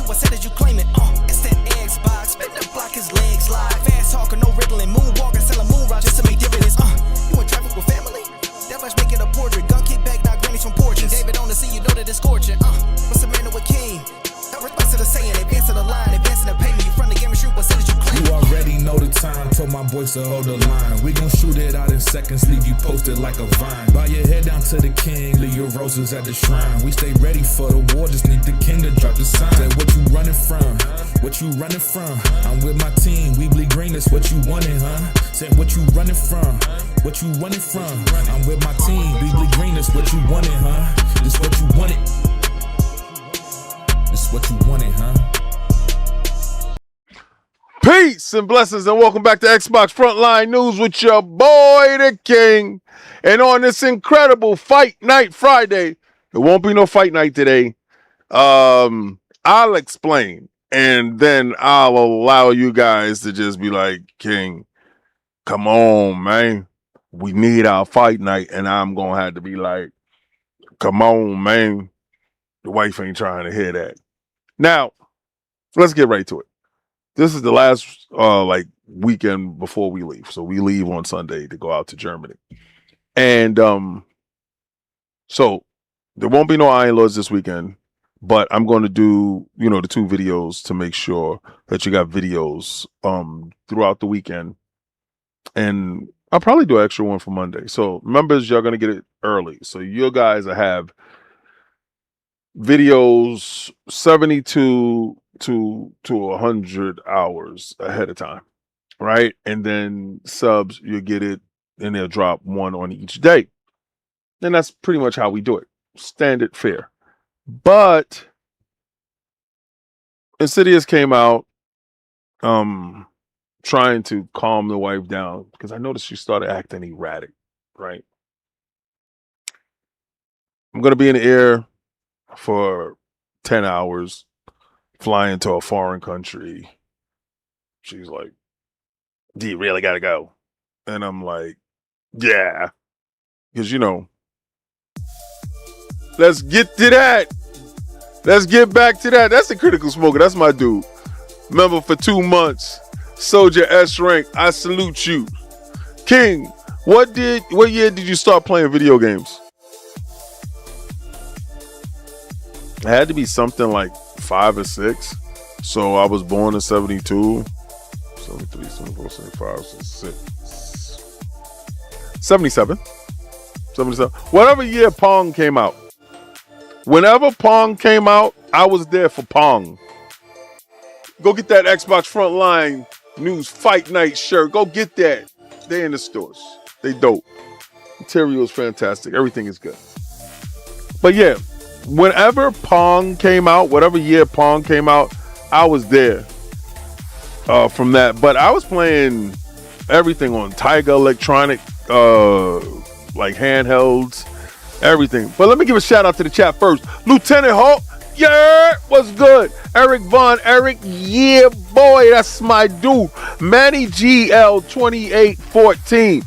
what said did you claim it? It's that Xbox, spin the block his legs live. Fast talking, no riddling, moonwalking, selling moon rock just to make dividends. You in traffic with family? That much make it a portrait. Gun kick back, not grannies from porches. David on the scene, you know that it's scorching. What's the matter with King? No response to the saying, advancing the line, advancing the payment. You front the game and shoot, what said did you claim? You already know the time, told my boys to hold the line. We gon' shoot it out in seconds, leave you posted like a vine. Bow your head down to the king, leave your roses at the shrine. We stay ready for the war, just need the king to drop the sign. Say what you running from, what you running from? I'm with my team, we bleed green, that's what you wanted, huh? Say what you running from, what you running from? I'm with my team, we bleed green, that's what you wanted, huh? This what you wanted, this what you wanted, huh? Peace and blessings and welcome back to Xbox Frontline News with your boy the King. And on this incredible Fight Night Friday, there won't be no fight night today. I'll explain and then I'll allow you guys to just be like, King, come on, man. We need our fight night. And I'm going to have to be like, come on, man. The wife ain't trying to hear that. Now, let's get right to it. This is the last weekend before we leave. So we leave on Sunday to go out to Germany. And so there won't be no Iron Lords this weekend, but I'm going to do, the 2 videos to make sure that you got videos throughout the weekend. And I'll probably do an extra one for Monday. So members, you're going to get it early. So you guys have videos 72 to 100 hours ahead of time, right? And then subs, you get it and they'll drop 1 on each day. And that's pretty much how we do it. Standard fare. But Insidious came out trying to calm the wife down because I noticed she started acting erratic, right? I'm going to be in the air for 10 hours. Flying to a foreign country. She's like, do you really gotta go? And I'm like, yeah. Because, let's get to that. Let's get back to that. That's the Critical Smoker. That's my dude. Member for 2 months. Soldier S rank. I salute you. King, what year did you start playing video games? It had to be something like 5 or 6. So I was born in 72, 73, 74, 75, 76, 77. Whatever year Pong came out. Whenever Pong came out, I was there for Pong. Go get that Xbox Frontline News Fight Night shirt. Go get that. They're in the stores. They dope. Material is fantastic. Everything is good. But yeah. Whenever Pong came out, whatever year Pong came out, I was there from that. But I was playing everything on Tiger Electronic, like handhelds, everything. But let me give a shout out to the chat first. Lieutenant Hawk, yeah, what's good? Eric Von Eric, yeah, boy, that's my dude. Manny GL 2814,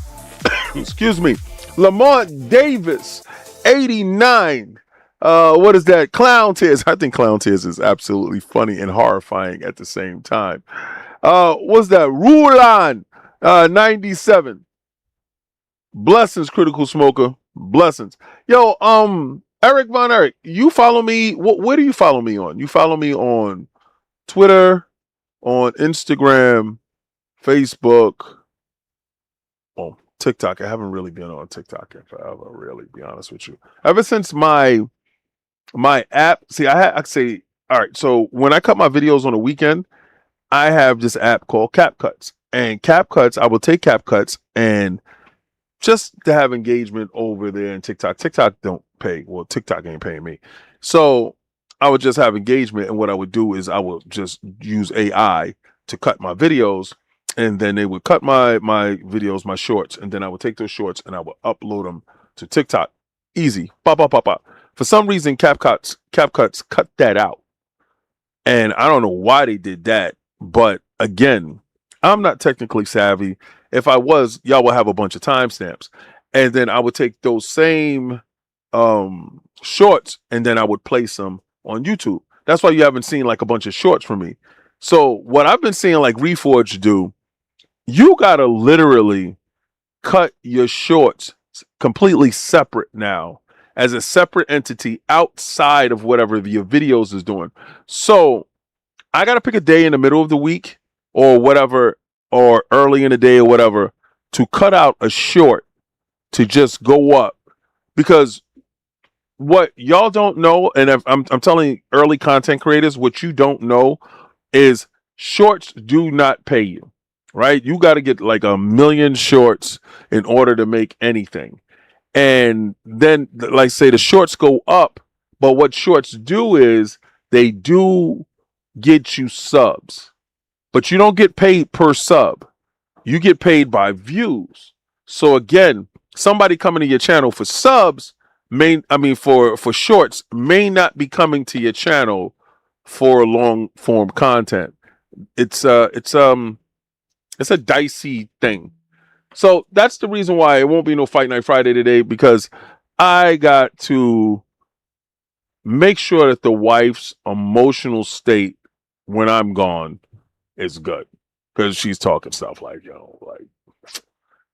excuse me. Lamont Davis 89. What is that? Clown Tears. I think Clown Tears is absolutely funny and horrifying at the same time. What's that? Rulan 97. Blessings, Critical Smoker. Blessings. Yo, Eric Von Eric, you follow me. Where do you follow me on? You follow me on Twitter, on Instagram, Facebook, on TikTok. I haven't really been on TikTok in forever, really, be honest with you. Ever since my app, I say, all right, so when I cut my videos on the weekend, I have this app called CapCuts. And CapCuts, I will take CapCuts and just to have engagement over there in TikTok. TikTok don't pay. Well, TikTok ain't paying me. So I would just have engagement. And what I would do is I would just use AI to cut my videos. And then they would cut my videos, my shorts. And then I would take those shorts and I would upload them to TikTok. Easy. Pop, pop, pop, pop. For some reason, CapCuts cut that out. And I don't know why they did that. But again, I'm not technically savvy. If I was, y'all will have a bunch of timestamps. And then I would take those same shorts and then I would place them on YouTube. That's why you haven't seen like a bunch of shorts from me. So what I've been seeing like Reforge do, you gotta literally cut your shorts completely separate now as a separate entity outside of whatever your videos is doing. So I gotta pick a day in the middle of the week or whatever, or early in the day or whatever, to cut out a short to just go up. Because what y'all don't know, and I'm telling early content creators, what you don't know is shorts do not pay you, right? You got to get like 1 million shorts in order to make anything. And then, like say, the shorts go up, but what shorts do is they do get you subs, but you don't get paid per sub. You get paid by views. So again, somebody coming to your channel for subs for shorts may not be coming to your channel for long form content. It's a dicey thing. So that's the reason why it won't be no Fight Night Friday today, because I got to make sure that the wife's emotional state when I'm gone is good. Because she's talking stuff like, like,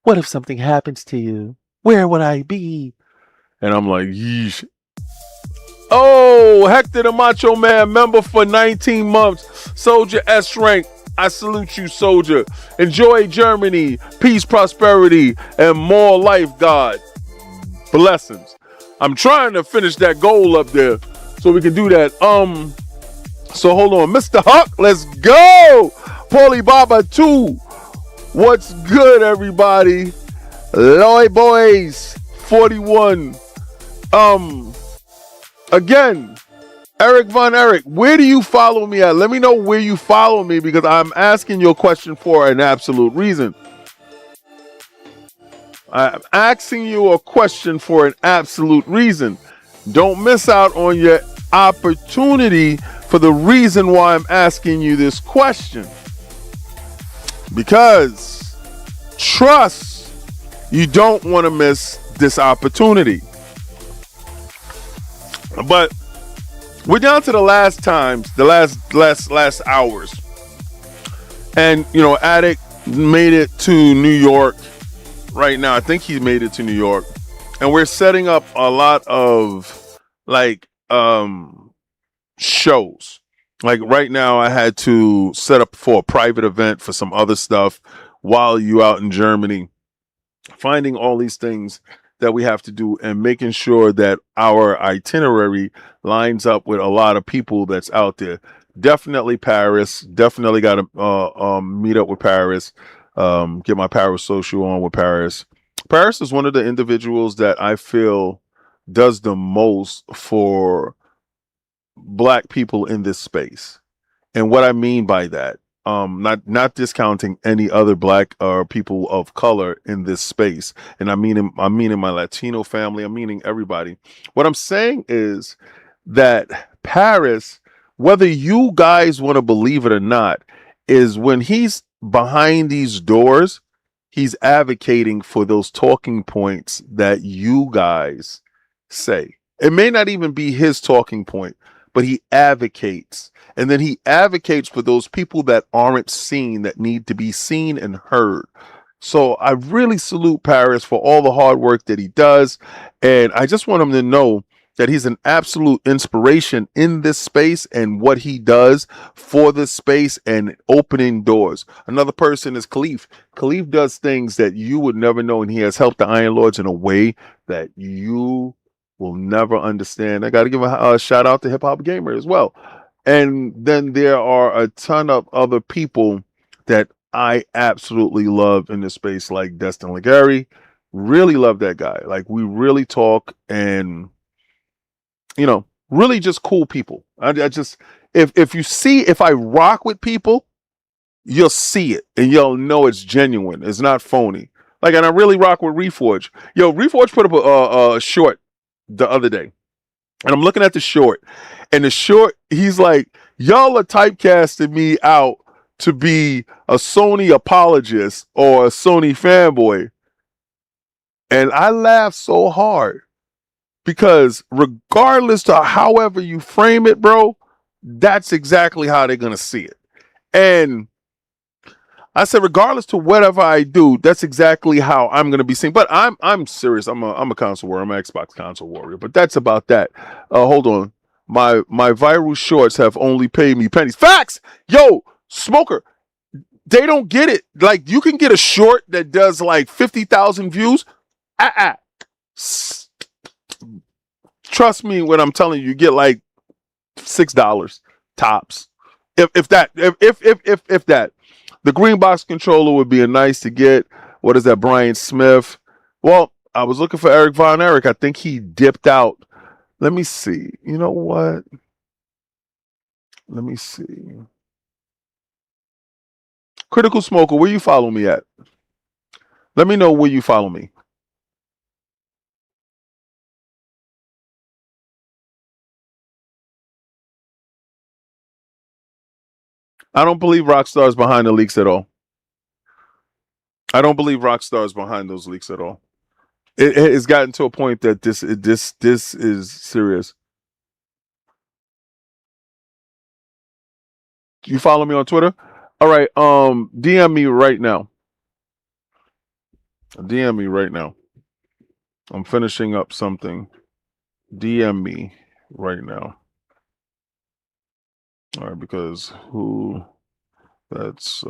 what if something happens to you? Where would I be? And I'm like, yeesh. Oh, Hector the Macho Man, member for 19 months. Soldier S rank. I salute you, soldier. Enjoy Germany. Peace, prosperity, and more life, God. Blessings. I'm trying to finish that goal up there so we can do that. So hold on. Mr. Huck, let's go. Paulie Baba 2. What's good, everybody? Lloyd Boys 41. Again, Eric Von Eric, where do you follow me at? Let me know where you follow me, because I'm asking you a question for an absolute reason. I'm asking you a question for an absolute reason. Don't miss out on your opportunity for the reason why I'm asking you this question. Because trust, you don't want to miss this opportunity. But we're down to the last times, the last hours. And, Attic made it to New York right now. I think he made it to New York. And we're setting up a lot of, shows. Like right now, I had to set up for a private event for some other stuff while you out in Germany. Finding all these things that we have to do and making sure that our itinerary lines up with a lot of people that's out there. Definitely Paris. Definitely got to meet up with Paris. Get my Paris social on with Paris. Paris is one of the individuals that I feel does the most for Black people in this space. And what I mean by that, not discounting any other Black or people of color in this space. And I'm meaning my Latino family. I'm meaning everybody. What I'm saying is that Paris, whether you guys want to believe it or not, is when he's behind these doors, he's advocating for those talking points that you guys say. It may not even be his talking point, but he advocates. And then he advocates for those people that aren't seen, that need to be seen and heard. So I really salute Paris for all the hard work that he does. And I just want him to know that he's an absolute inspiration in this space and what he does for this space and opening doors. Another person is Khalif. Khalif does things that you would never know, and he has helped the Iron Lords in a way that you will never understand. I got to give a shout out to Hip Hop Gamer as well. And then there are a ton of other people that I absolutely love in this space, like Destin Legary. Really love that guy. Like, we really talk, and really just cool people. I just, if I rock with people, you'll see it and you'll know it's genuine. It's not phony. Like, and I really rock with Reforge. Reforge put up a short the other day, and I'm looking at the short, and the short, he's like, y'all are typecasting me out to be a Sony apologist or a Sony fanboy. And I laughed so hard, because regardless to however you frame it, bro, that's exactly how they're gonna see it. And I said, regardless to whatever I do, that's exactly how I'm gonna be seen. But I'm serious. I'm a console warrior. I'm an Xbox console warrior. But that's about that. Hold on. My viral shorts have only paid me pennies. Facts, yo, smoker. They don't get it. Like, you can get a short that does like 50,000 views. Trust me when I'm telling you, you get like $6 tops, if that. If that. The green box controller would be a nice to get. What is that, Brian Smith? Well, I was looking for Eric Von Erich. I think he dipped out. Let me see. You know what? Let me see. Critical Smoker, where you follow me at? Let me know where you follow me. I don't believe Rockstar is behind the leaks at all. I don't believe Rockstar is behind those leaks at all. It's gotten to a point that this is serious. You follow me on Twitter? All right. DM me right now. DM me right now. I'm finishing up something. DM me right now. All right, because that's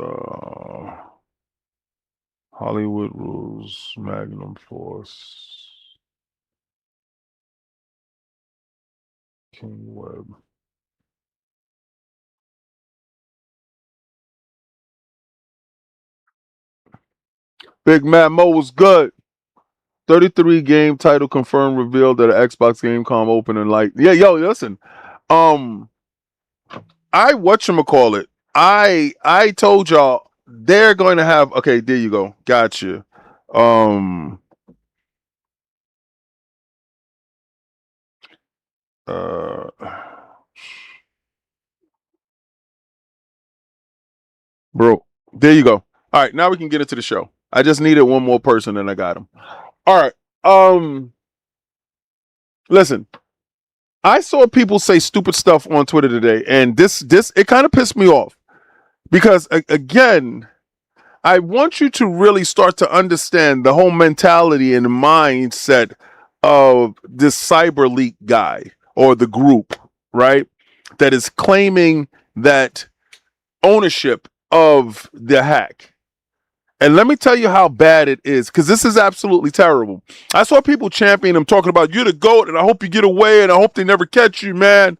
Hollywood Rules, Magnum Force, King Web. Big Matt Mo was good. 33 game title confirmed, revealed that an Xbox Gamecom opening light. Yeah, yo, listen. I whatchamacallit. I told y'all they're going to have, okay, there you go. Gotcha. Bro, there you go. All right, now we can get into the show. I just needed one more person and I got him. All right. Listen. I saw people say stupid stuff on Twitter today, and this it kind of pissed me off because again, I want you to really start to understand the whole mentality and mindset of this cyber leak guy or the group, right? That is claiming that ownership of the hack. And let me tell you how bad it is, because this is absolutely terrible. I saw people champion him, talking about, you're the GOAT, and I hope you get away, and I hope they never catch you, man.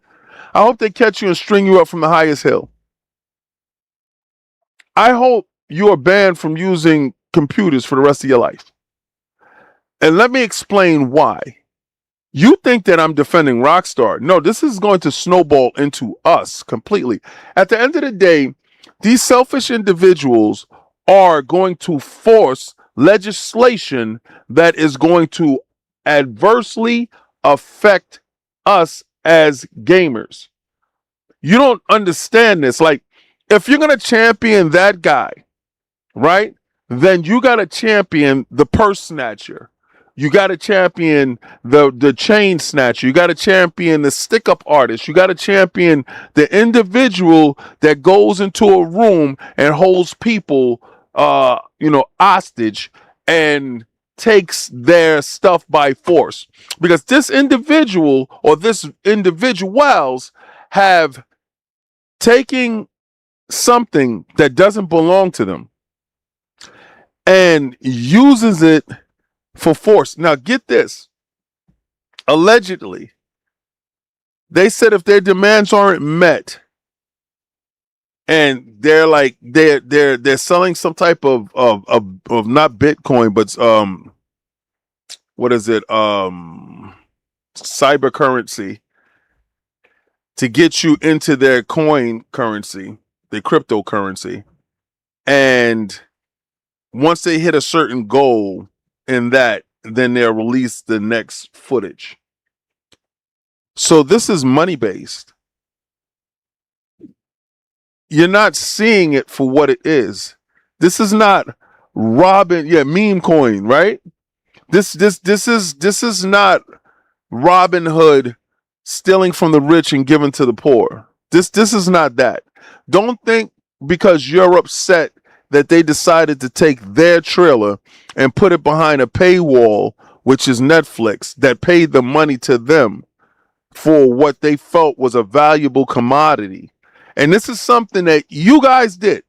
I hope they catch you and string you up from the highest hill. I hope you are banned from using computers for the rest of your life. And let me explain why. You think that I'm defending Rockstar. No, this is going to snowball into us completely. At the end of the day, these selfish individuals are going to force legislation that is going to adversely affect us as gamers. You don't understand this. Like, if you're going to champion that guy, right, then you got to champion the purse snatcher. You got to champion the chain snatcher. You got to champion the stick-up artist. You got to champion the individual that goes into a room and holds people hostage and takes their stuff by force, because this individual or this individuals have taken something that doesn't belong to them and uses it for force. Now get this, allegedly they said if their demands aren't met, and they're like they're selling some type of not Bitcoin, but what is it, cyber currency, to get you into their coin currency, their cryptocurrency, and once they hit a certain goal in that, then they'll release the next footage. So this is money based. You're not seeing it for what it is. This is not meme coin, right? This is not Robin Hood stealing from the rich and giving to the poor. This is not that. Don't think because you're upset that they decided to take their trailer and put it behind a paywall, which is Netflix, that paid the money to them for what they felt was a valuable commodity. And this is something that you guys did.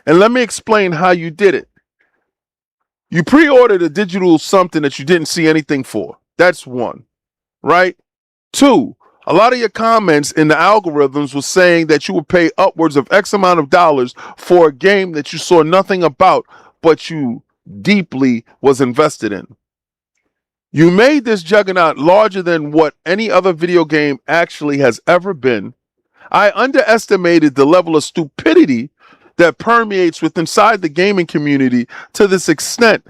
And let me explain how you did it. You pre-ordered a digital something that you didn't see anything for. That's one, right? Two, a lot of your comments in the algorithms was saying that you would pay upwards of X amount of dollars for a game that you saw nothing about, but you deeply was invested in. You made this juggernaut larger than what any other video game actually has ever been. I underestimated the level of stupidity that permeates with inside the gaming community to this extent.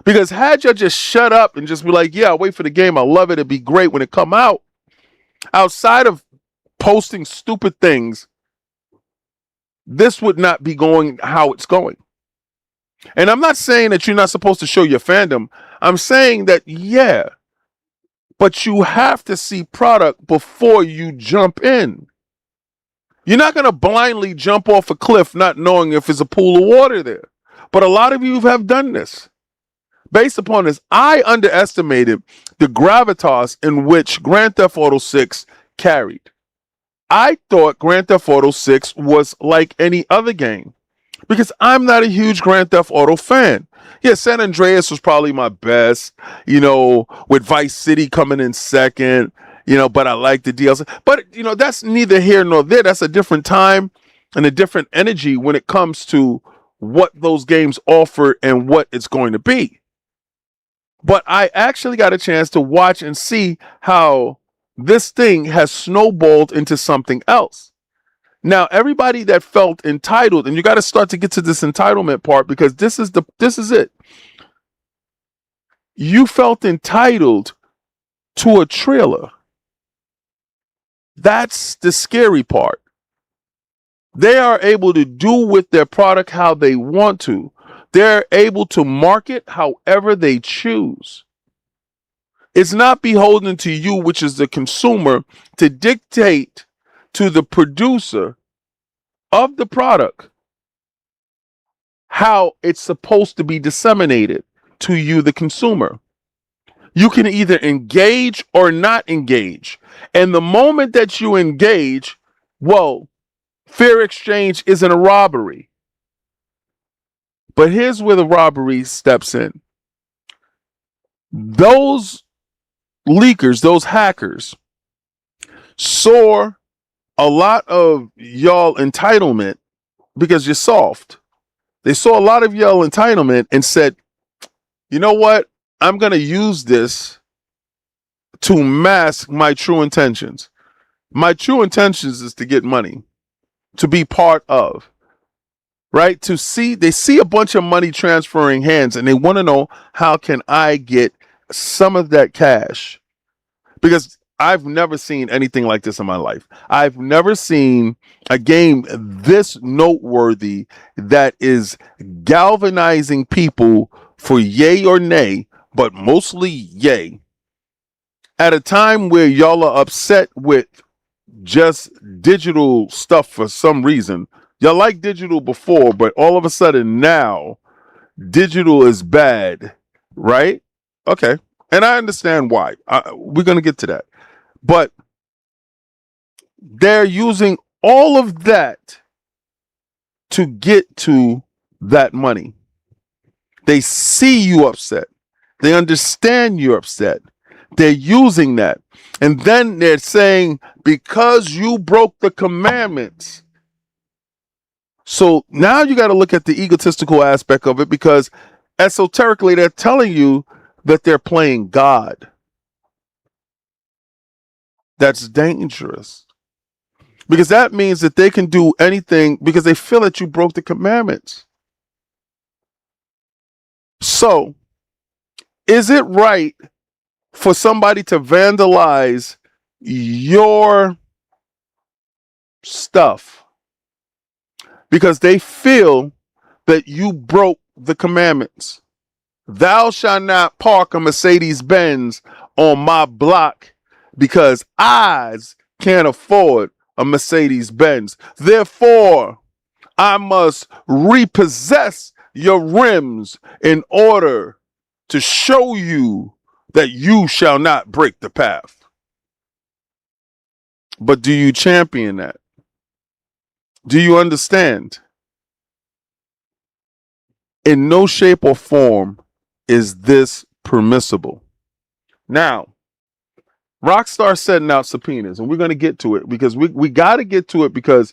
Because had you just shut up and just be like, yeah, I'll wait for the game, I love it, it'd be great when it come out, outside of posting stupid things, this would not be going how it's going. And I'm not saying that you're not supposed to show your fandom. I'm saying that, yeah, but you have to see product before you jump in. You're not going to blindly jump off a cliff not knowing if there's a pool of water there. But a lot of you have done this. Based upon this, I underestimated the gravitas in which Grand Theft Auto 6 carried. I thought Grand Theft Auto 6 was like any other game because I'm not a huge Grand Theft Auto fan. Yeah, San Andreas was probably my best, with Vice City coming in second, but I like the DLC. But, that's neither here nor there. That's a different time and a different energy when it comes to what those games offer and what it's going to be. But I actually got a chance to watch and see how this thing has snowballed into something else. Now, everybody that felt entitled, and you got to start to get to this entitlement part because this is it. You felt entitled to a trailer. That's the scary part. They are able to do with their product how they want to. They're able to market however they choose. It's not beholden to you, which is the consumer, to dictate to the producer of the product how it's supposed to be disseminated to you, the consumer. You can either engage or not engage. And the moment that you engage, fair exchange isn't a robbery. But here's where the robbery steps in. Those leakers, those hackers, saw a lot of y'all entitlement because you're soft. They saw a lot of y'all entitlement and said, you know what? I'm going to use this to mask my true intentions. My true intentions is to get money, to be part of. Right? They see a bunch of money transferring hands and they want to know, how can I get some of that cash? Because I've never seen anything like this in my life. I've never seen a game this noteworthy that is galvanizing people for yay or nay, but mostly yay. At a time where y'all are upset with just digital stuff for some reason. Y'all like digital before, but all of a sudden now, digital is bad, right? Okay. And I understand why. We're going to get to that. But they're using all of that to get to that money. They see you upset. They understand you're upset. They're using that. And then they're saying, because you broke the commandments. So now you got to look at the egotistical aspect of it, because esoterically they're telling you that they're playing God. That's dangerous. Because that means that they can do anything because they feel that you broke the commandments. So, is it right for somebody to vandalize your stuff because they feel that you broke the commandments? Thou shalt not park a Mercedes-Benz on my block because I can't afford a Mercedes Benz. Therefore, I must repossess your rims in order to show you that you shall not break the path. But do you champion that? Do you understand? In no shape or form is this permissible. Now, Rockstar setting out subpoenas, and we're going to get to it because we got to get to it because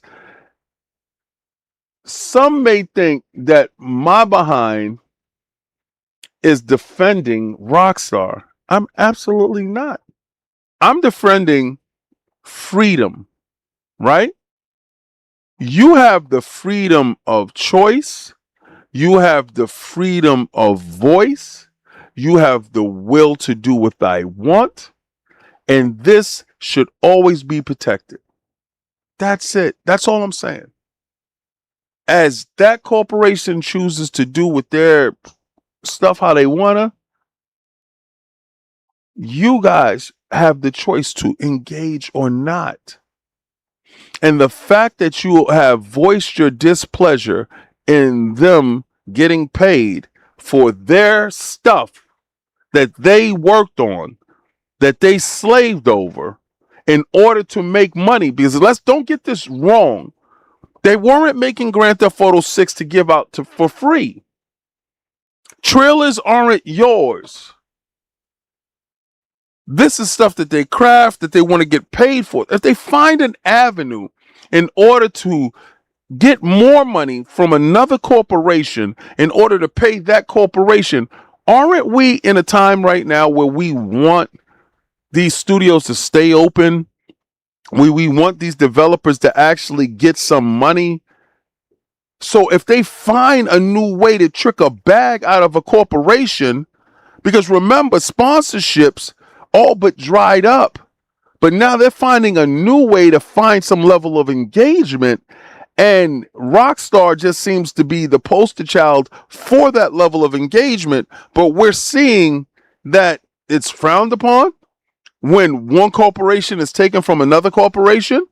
some may think that my behind is defending Rockstar. I'm absolutely not. I'm defending freedom, right? You have the freedom of choice. You have the freedom of voice. You have the will to do what I want. And this should always be protected. That's it. That's all I'm saying. As that corporation chooses to do with their stuff how they wanna, you guys have the choice to engage or not. And the fact that you have voiced your displeasure in them getting paid for their stuff that they worked on, that they slaved over in order to make money, because don't get this wrong. They weren't making Grand Theft Auto 6 to give out for free. Trailers aren't yours. This is stuff that they craft, that they want to get paid for. If they find an avenue in order to get more money from another corporation in order to pay that corporation, aren't we in a time right now where we want these studios to stay open? We want these developers to actually get some money. So if they find a new way to trick a bag out of a corporation, because remember, sponsorships all but dried up, but now they're finding a new way to find some level of engagement, and Rockstar just seems to be the poster child for that level of engagement. But we're seeing that it's frowned upon when one corporation is taken from another corporation.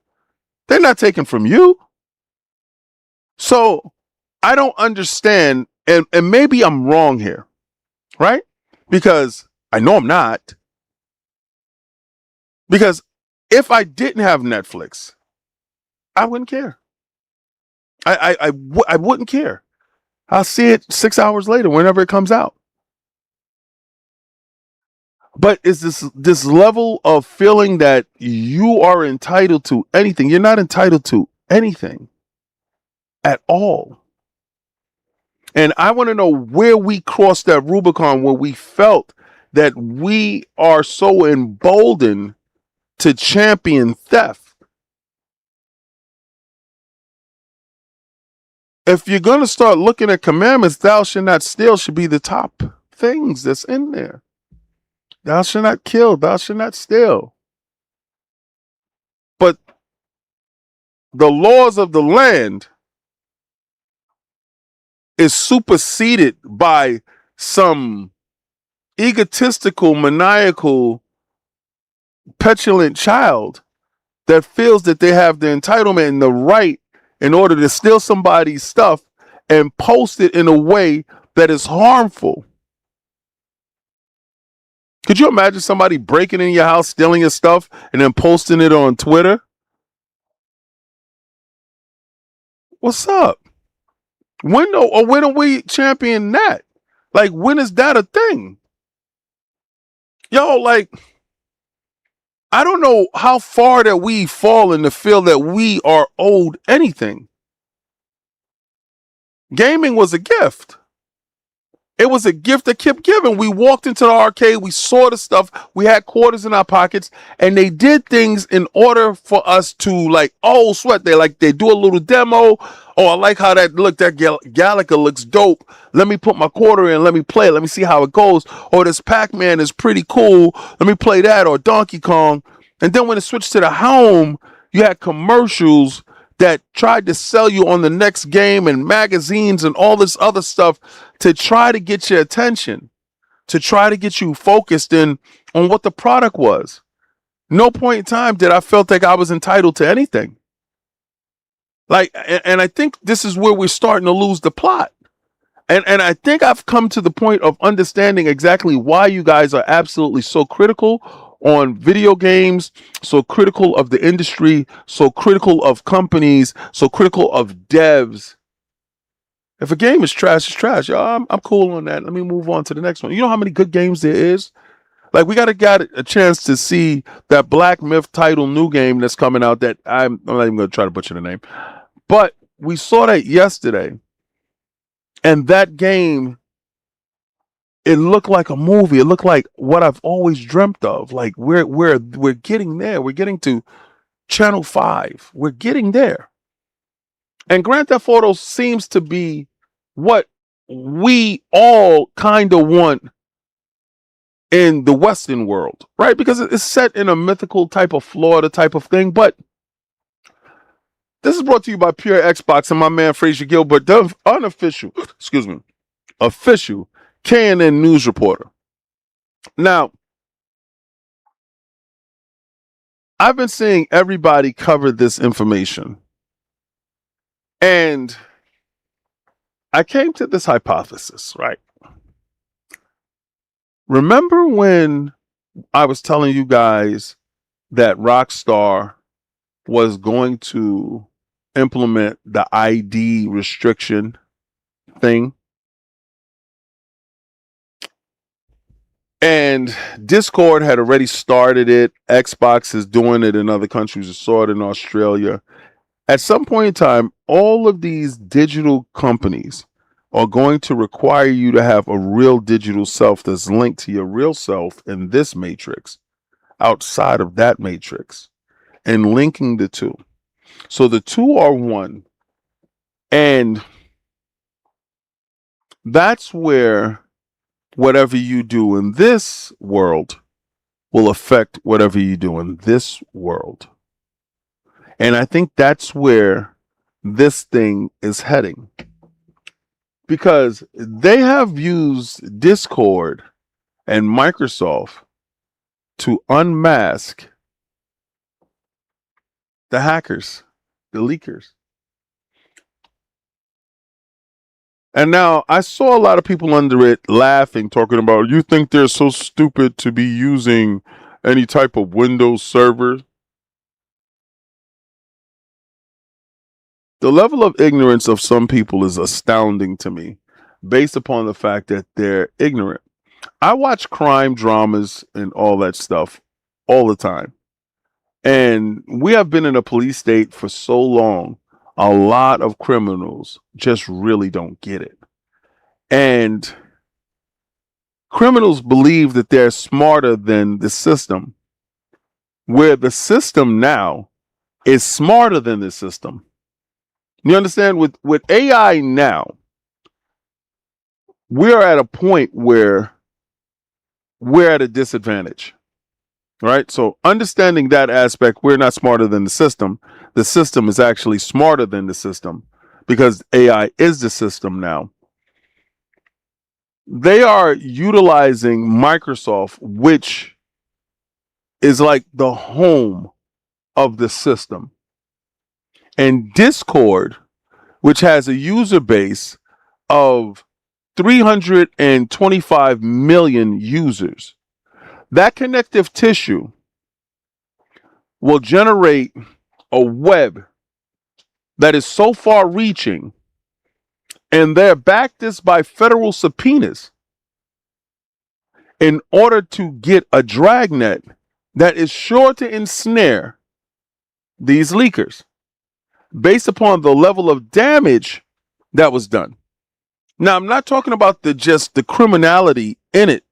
They're not taken from you. So I don't understand, and maybe I'm wrong here, right? Because I know I'm not. Because if I didn't have Netflix, I wouldn't care. I wouldn't care. I'll see it 6 hours later, whenever it comes out. But is this level of feeling that you are entitled to anything? You're not entitled to anything at all. And I want to know where we crossed that Rubicon, where we felt that we are so emboldened to champion theft. If you're going to start looking at commandments, thou shalt not steal should be the top things that's in there. Thou shalt not kill, thou shalt not steal. But the laws of the land is superseded by some egotistical, maniacal, petulant child that feels that they have the entitlement and the right in order to steal somebody's stuff and post it in a way that is harmful. Could you imagine somebody breaking in your house, stealing your stuff, and then posting it on Twitter? What's up? When are we championing that? Like, when is that a thing? Yo, like, I don't know how far that we fall in to feel that we are owed anything. Gaming was a gift. It was a gift that kept giving. We walked into the arcade, we saw the stuff, we had quarters in our pockets, and they did things in order for us to, like, oh, sweat. They do a little demo. Oh, I like how that looked. That Galaga looks dope. Let me put my quarter in. Let me play it. Let me see how it goes. Or this Pac-Man is pretty cool. Let me play that. Or Donkey Kong. And then when it switched to the home, you had commercials that tried to sell you on the next game and magazines and all this other stuff to try to get your attention, to try to get you focused in on what the product was. No point in time did I felt like I was entitled to anything. Like, and I think this is where we're starting to lose the plot. And I think I've come to the point of understanding exactly why you guys are absolutely so critical on video games, so critical of the industry, so critical of companies, so critical of devs. If a game is trash, it's trash. Y'all, I'm cool on that. Let me move on to the next one. You know how many good games there is? Like, we got a chance to see that Black Myth title new game that's coming out that I'm not even going to try to butcher the name. But we saw that yesterday. And that game, it looked like a movie. It looked like what I've always dreamt of. Like, we're getting there. We're getting to Channel 5. We're getting there. And Grand Theft Auto seems to be what we all kind of want in the Western world, right? Because it's set in a mythical type of Florida type of thing. But this is brought to you by Pure Xbox and my man Frazier Gilbert, the unofficial, official KNN news reporter. Now, I've been seeing everybody cover this information. And I came to this hypothesis, right? Remember when I was telling you guys that Rockstar was going to implement the ID restriction thing? And Discord had already started it. Xbox is doing it in other countries. I saw it in Australia. At some point in time, all of these digital companies are going to require you to have a real digital self that's linked to your real self in this matrix, outside of that matrix, and linking the two. So the two are one. And that's where whatever you do in this world will affect whatever you do in this world. And I think that's where this thing is heading. Because they have used Discord and Microsoft to unmask the hackers, the leakers. And now I saw a lot of people under it laughing, talking about, you think they're so stupid to be using any type of Windows server? The level of ignorance of some people is astounding to me, based upon the fact that they're ignorant. I watch crime dramas and all that stuff all the time. And we have been in a police state for so long, a lot of criminals just really don't get it. And criminals believe that they're smarter than the system, where the system now is smarter than the system. You understand? With AI now, we're at a point where we're at a disadvantage, right? So understanding that aspect, we're not smarter than the system. The system is actually smarter than the system because AI is the system now. They are utilizing Microsoft, which is like the home of the system, and Discord, which has a user base of 325 million users. That connective tissue will generate a web that is so far reaching, and they're backed this by federal subpoenas in order to get a dragnet that is sure to ensnare these leakers based upon the level of damage that was done. Now, I'm not talking about just the criminality in it.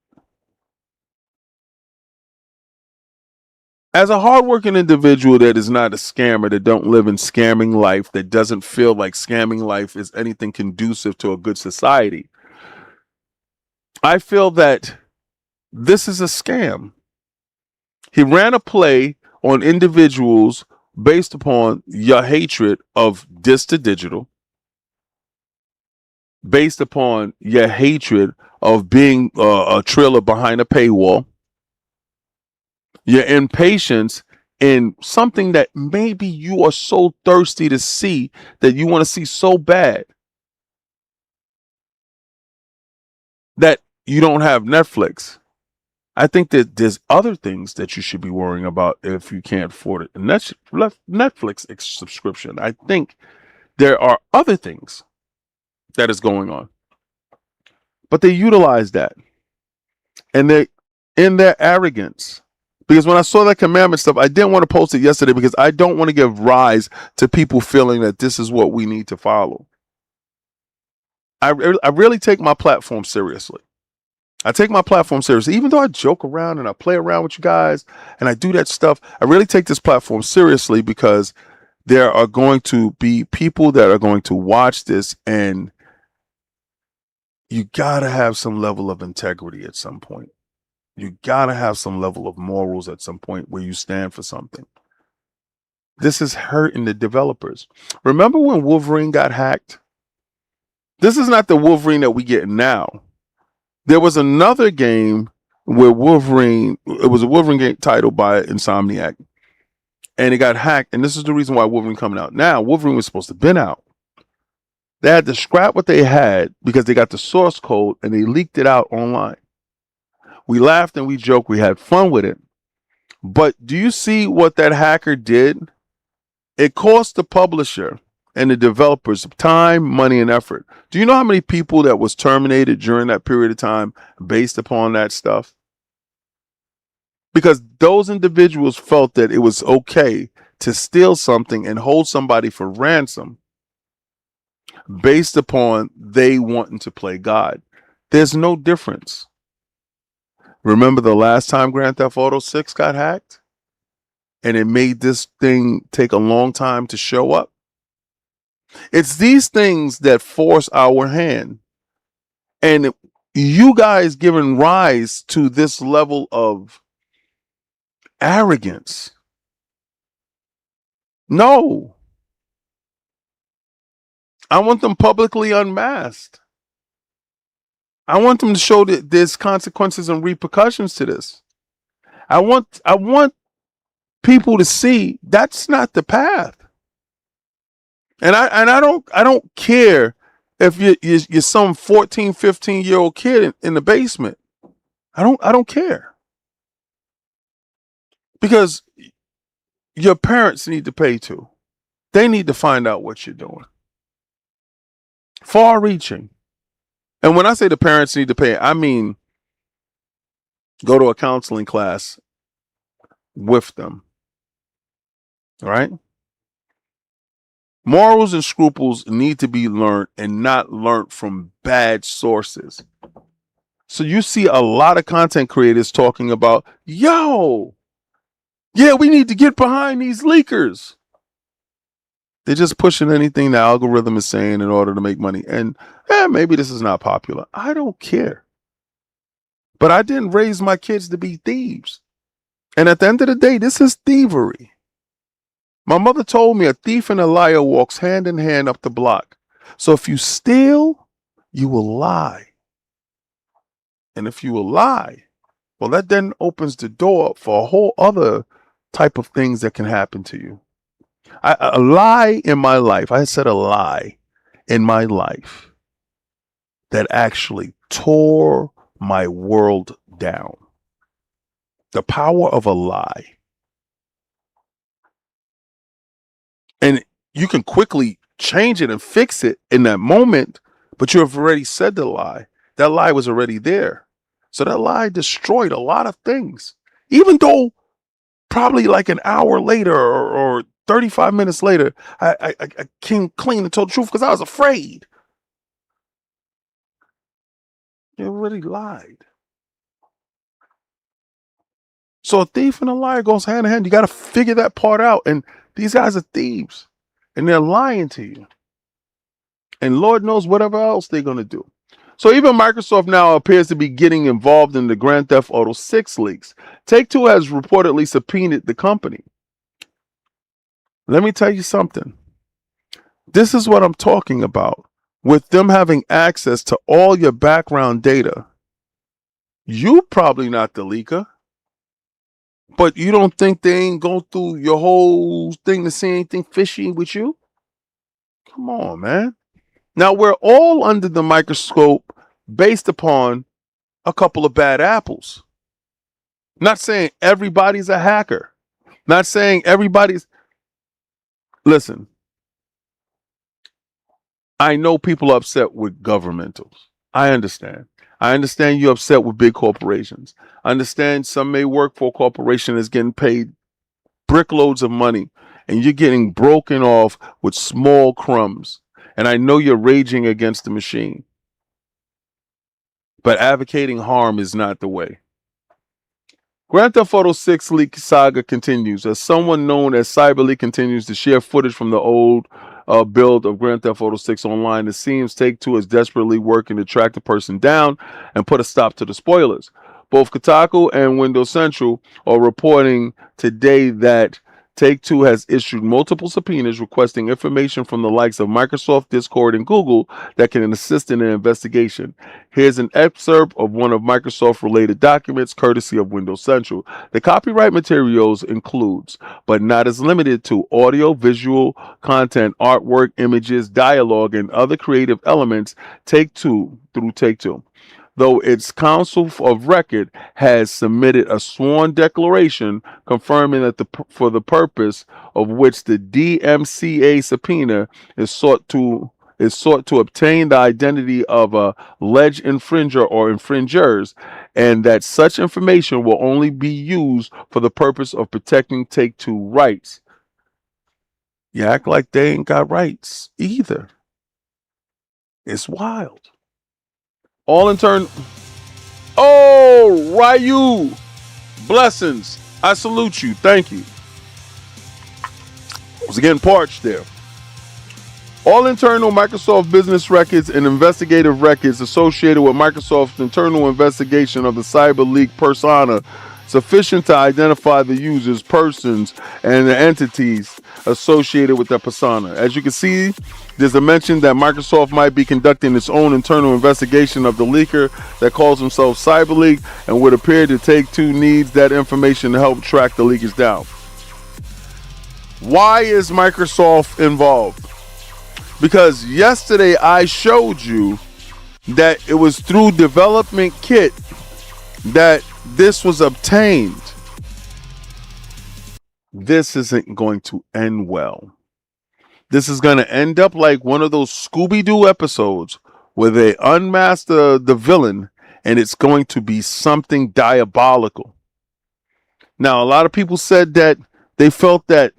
As a hardworking individual that is not a scammer, that don't live in scamming life, that doesn't feel like scamming life is anything conducive to a good society, I feel that this is a scam. He ran a play on individuals based upon your hatred of this to digital, based upon your hatred of being a trailer behind a paywall, your impatience in something that maybe you are so thirsty to see that you want to see so bad that you don't have Netflix. I think that there's other things that you should be worrying about if you can't afford it. And that's Netflix subscription. I think there are other things that is going on. But they utilize that. And they, in their arrogance, because when I saw that commandment stuff, I didn't want to post it yesterday because I don't want to give rise to people feeling that this is what we need to follow. I really take my platform seriously. I take my platform seriously. Even though I joke around and I play around with you guys and I do that stuff, I really take this platform seriously because there are going to be people that are going to watch this, and you got to have some level of integrity at some point. You got to have some level of morals at some point where you stand for something. This is hurting the developers. Remember when Wolverine got hacked? This is not the Wolverine that we get now. There was another game where Wolverine, it was a Wolverine game titled by Insomniac, and it got hacked. And this is the reason why Wolverine coming out now. Wolverine was supposed to have been out. They had to scrap what they had because they got the source code and they leaked it out online. We laughed and we joked. We had fun with it. But do you see what that hacker did? It cost the publisher and the developers time, money, and effort. Do you know how many people that was terminated during that period of time based upon that stuff? Because those individuals felt that it was okay to steal something and hold somebody for ransom based upon they wanting to play God. There's no difference. Remember the last time Grand Theft Auto 6 got hacked? And it made this thing take a long time to show up? It's these things that force our hand. And you guys giving rise to this level of arrogance. No. I want them publicly unmasked. I want them to show that there's consequences and repercussions to this. I want people to see that's not the path. And I don't care if you're some 14, 15-year-old kid in the basement. I don't care. Because your parents need to pay too. They need to find out what you're doing. Far-reaching. And when I say the parents need to pay, I mean go to a counseling class with them. All right? Morals and scruples need to be learned and not learned from bad sources. So you see a lot of content creators talking about, yo, yeah, we need to get behind these leakers. They're just pushing anything the algorithm is saying in order to make money. And maybe this is not popular. I don't care. But I didn't raise my kids to be thieves. And at the end of the day, this is thievery. My mother told me a thief and a liar walks hand in hand up the block. So if you steal, you will lie. And if you will lie, well, that then opens the door for a whole other type of things that can happen to you. A lie in my life. I said a lie in my life that actually tore my world down. The power of a lie. And you can quickly change it and fix it in that moment, but you have already said the lie. That lie was already there. So that lie destroyed a lot of things. Even though probably like an hour later or 35 minutes later, I came clean and told the truth because I was afraid. You already lied. So a thief and a liar goes hand in hand. You got to figure that part out. And these guys are thieves. And they're lying to you. And Lord knows whatever else they're going to do. So even Microsoft now appears to be getting involved in the Grand Theft Auto 6 leaks. Take-Two has reportedly subpoenaed the company. Let me tell you something. This is what I'm talking about. With them having access to all your background data, you probably not the leaker. But you don't think they ain't go through your whole thing to see anything fishy with you? Come on, man. Now we're all under the microscope based upon a couple of bad apples. Not saying everybody's a hacker. Not saying everybody's. Listen, I know people are upset with governmentals. I understand. I understand you're upset with big corporations. I understand some may work for a corporation that's getting paid brickloads of money and you're getting broken off with small crumbs. And I know you're raging against the machine. But advocating harm is not the way. Grand Theft Auto 6 leak saga continues as someone known as CyberLeak continues to share footage from the old build of Grand Theft Auto 6 online. It seems Take-Two is desperately working to track the person down and put a stop to the spoilers. Both Kotaku and Windows Central are reporting today that Take-Two has issued multiple subpoenas requesting information from the likes of Microsoft, Discord, and Google that can assist in an investigation. Here's an excerpt of one of Microsoft-related documents, courtesy of Windows Central. The copyright materials includes, but not as limited to, audio, visual content, artwork, images, dialogue, and other creative elements Take-Two. Though its counsel of record has submitted a sworn declaration confirming that for the purpose of which the DMCA subpoena is sought to obtain the identity of a alleged infringer or infringers, and that such information will only be used for the purpose of protecting Take-Two rights. You act like they ain't got rights either. It's wild. All in turn. Oh, Ryu. Blessings. I salute you. Thank you. I was getting parched there. All internal Microsoft business records and investigative records associated with Microsoft's internal investigation of the cyber leak persona sufficient to identify the users, persons, and the entities associated with that persona. As you can see, there's a mention that Microsoft might be conducting its own internal investigation of the leaker that calls himself CyberLeak and would appear to Take-Two needs that information to help track the leakers down. Why is Microsoft involved? Because yesterday I showed you that it was through development kit that this was obtained. This isn't going to end well. This is going to end up like one of those Scooby-Doo episodes where they unmask the villain and it's going to be something diabolical. Now, a lot of people said that they felt that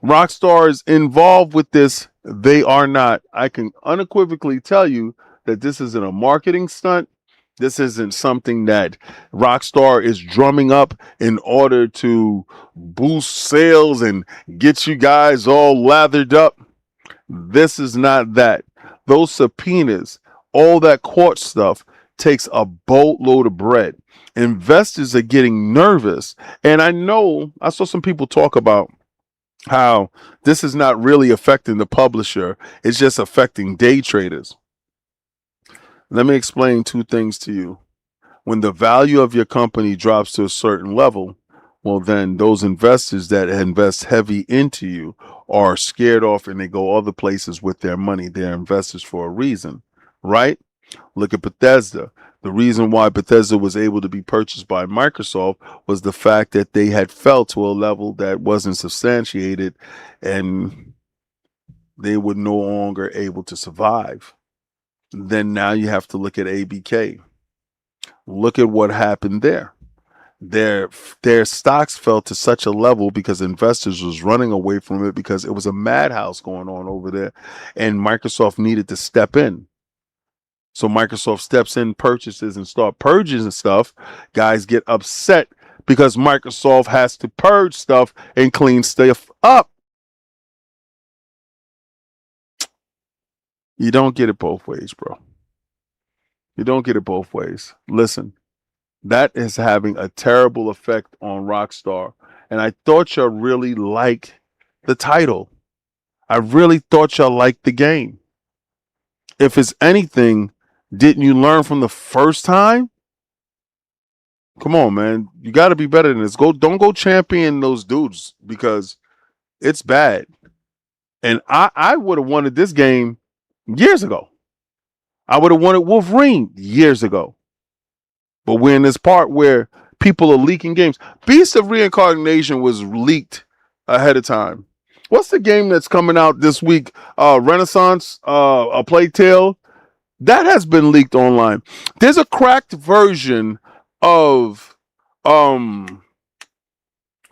Rockstar is involved with this. They are not. I can unequivocally tell you that this isn't a marketing stunt. This isn't something that Rockstar is drumming up in order to boost sales and get you guys all lathered up. This is not that. Those subpoenas, all that court stuff takes a boatload of bread. Investors are getting nervous. And I know I saw some people talk about how this is not really affecting the publisher. It's just affecting day traders. Let me explain two things to you. When the value of your company drops to a certain level, well, then those investors that invest heavy into you are scared off and they go other places with their money. They're investors for a reason, right? Look at Bethesda. The reason why Bethesda was able to be purchased by Microsoft was the fact that they had fell to a level that wasn't substantiated and they were no longer able to survive. Then now you have to look at ABK. Look at what happened there. Their stocks fell to such a level because investors was running away from it because it was a madhouse going on over there and Microsoft needed to step in. So Microsoft steps in, purchases, and start purging and stuff. Guys get upset because Microsoft has to purge stuff and clean stuff up. You don't get it both ways, bro. You don't get it both ways. Listen, that is having a terrible effect on Rockstar. And I thought y'all really liked the title. I really thought y'all liked the game. If it's anything, didn't you learn from the first time? Come on, man. You got to be better than this. Don't go champion those dudes because it's bad. And I would have wanted this game years ago. I would have wanted Wolverine years ago. But we're in this part where people are leaking games. Beast of Reincarnation was leaked ahead of time. What's the game that's coming out this week? Renaissance, A Plague Tale. That has been leaked online. There's a cracked version of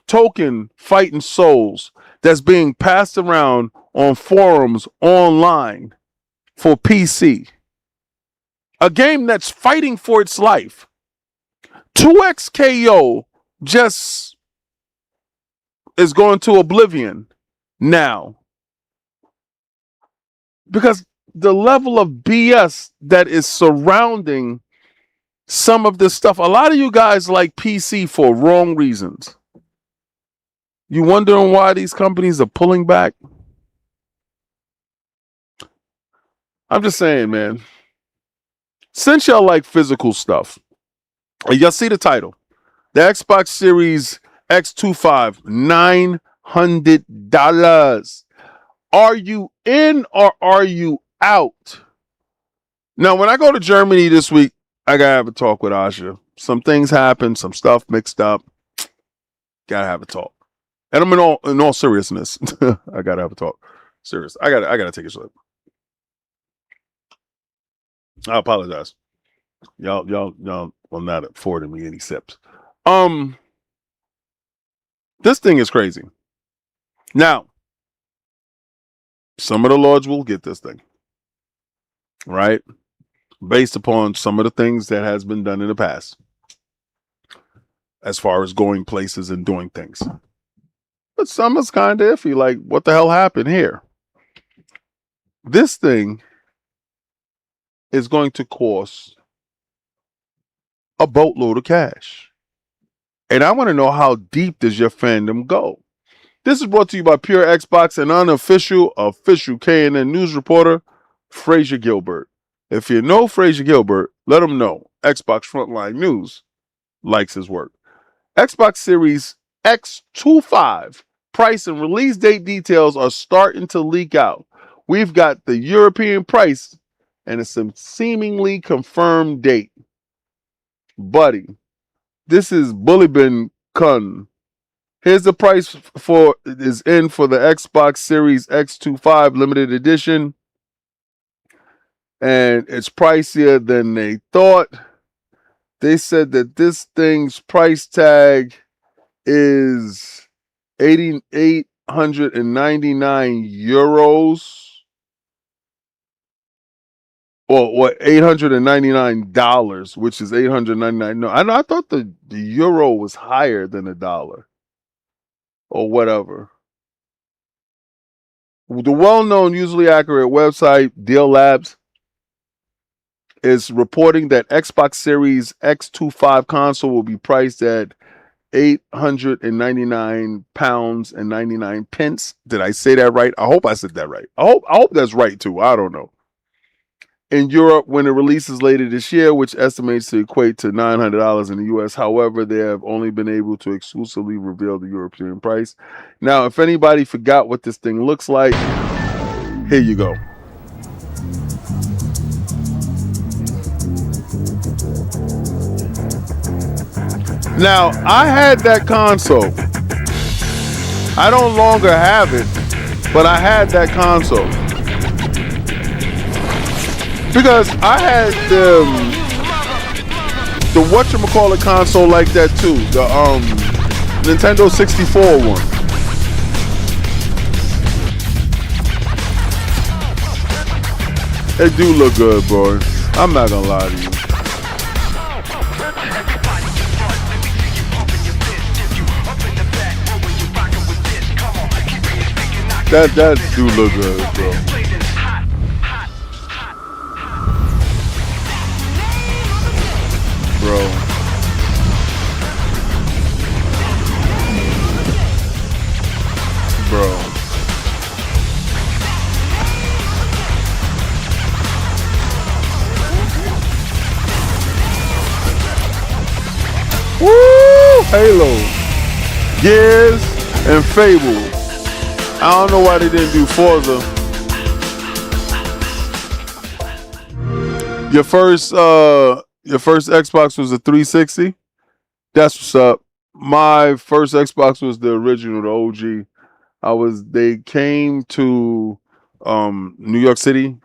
Token Fighting Souls that's being passed around on forums online for PC. A game that's fighting for its life. 2XKO just is going to oblivion now. Because the level of BS that is surrounding some of this stuff, a lot of you guys like PC for wrong reasons. You wondering why these companies are pulling back? I'm just saying, man. Since y'all like physical stuff, and y'all see the title, the Xbox Series X25, $900. Are you in or are you out? Now, when I go to Germany this week, I gotta have a talk with Asha. Some things happen, some stuff mixed up. Gotta have a talk. And I'm in all seriousness. I gotta have a talk. Serious. I gotta take a slip. I apologize. Y'all well, not affording me any sips. This thing is crazy. Now, some of the lords will get this thing, right? Based upon some of the things that has been done in the past, as far as going places and doing things. But some is kind of iffy. Like, what the hell happened here? This thing is going to cost a boatload of cash. And I want to know, how deep does your fandom go? This is brought to you by Pure Xbox and official KNN news reporter, Frazier Gilbert. If you know Frazier Gilbert, let him know Xbox Frontline News likes his work. Xbox Series X25 price and release date details are starting to leak out. We've got the European price and a seemingly confirmed date. Buddy, this is Bully Bin Kun. Here's the price for the Xbox Series X25 limited edition. And it's pricier than they thought. They said that this thing's price tag is 899 euros. Or $899, which is $899. No, I thought the euro was higher than $1 or whatever. The well-known, usually accurate website, Deal Labs, is reporting that Xbox Series X25 console will be priced at £899.99. Did I say that right? I hope I said that right. I hope that's right too. I don't know. In Europe, when it releases later this year, which estimates to equate to $900 in the US. However, they have only been able to exclusively reveal the European price. Now, if anybody forgot what this thing looks like, here you go. Now, I had that console. I no longer have it, but I had that console. Because I had the whatchamacallit console like that too. The Nintendo 64 one. It do look good, bro. I'm not gonna lie to you. That do look good, bro. Bro. Woo! Halo, Gears, and Fable. I don't know why they didn't do Forza. Your first Xbox was a 360. That's what's up. My first Xbox was the original, the OG. They came to New York City,